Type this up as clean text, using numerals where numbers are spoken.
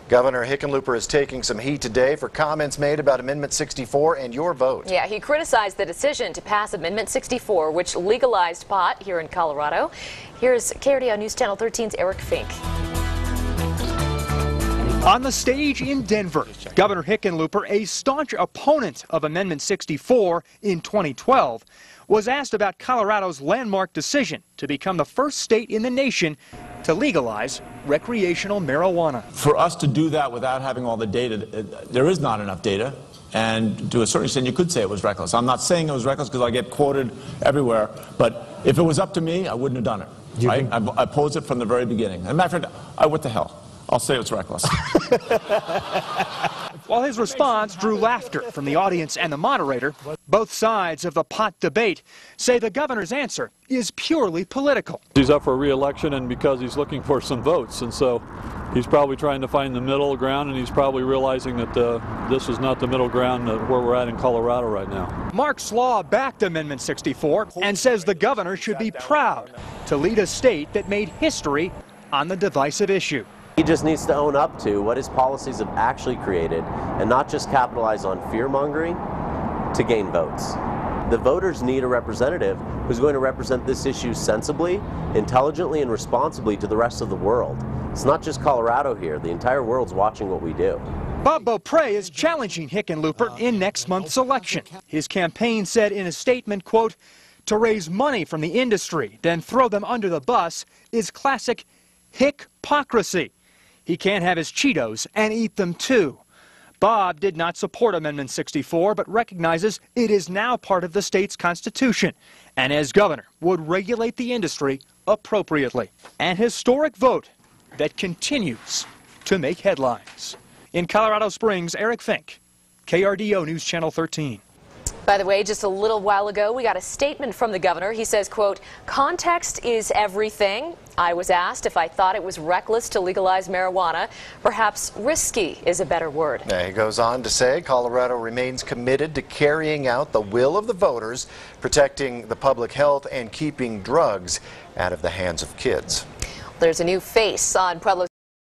Governor Hickenlooper is taking some heat today for comments made about Amendment 64 and your vote. Yeah, he criticized the decision to pass Amendment 64, which legalized pot here in Colorado. Here's KRDO News Channel 13's Eric Fink. On the stage in Denver, Governor Hickenlooper, a staunch opponent of Amendment 64 in 2012, was asked about Colorado's landmark decision to become the first state in the nation to legalize recreational marijuana. For us to do that without having all the data, there is not enough data, and to a certain extent you could say it was reckless. I'm not saying it was reckless because I get quoted everywhere, but if it was up to me, I wouldn't have done it. Right? I opposed it from the very beginning. As a matter of fact, what the hell? I'll say it's reckless. While his response drew laughter from the audience and the moderator, both sides of the pot debate say the governor's answer is purely political. He's up for re-election, and because he's looking for some votes, and so he's probably trying to find the middle ground, and he's probably realizing that this is not the middle ground where we're at in Colorado right now. Mark Slaw backed Amendment 64 and says the governor should be proud to lead a state that made history on the divisive issue. He just needs to own up to what his policies have actually created and not just capitalize on fear-mongering to gain votes. The voters need a representative who's going to represent this issue sensibly, intelligently, and responsibly to the rest of the world. It's not just Colorado here. The entire world's watching what we do. Bob Beaupre is challenging Hickenlooper in next month's election. His campaign said in a statement, quote, "To raise money from the industry, then throw them under the bus is classic hick-pocracy. He can't have his Cheetos and eat them too." Bob did not support Amendment 64, but recognizes it is now part of the state's constitution, and as governor would regulate the industry appropriately. An historic vote that continues to make headlines. In Colorado Springs, Eric Fink, KRDO News Channel 13. By the way, just a little while ago, we got a statement from the governor. He says, quote, "Context is everything. I was asked if I thought it was reckless to legalize marijuana. Perhaps risky is a better word." He goes on to say Colorado remains committed to carrying out the will of the voters, protecting the public health and keeping drugs out of the hands of kids. There's a new face on Pueblo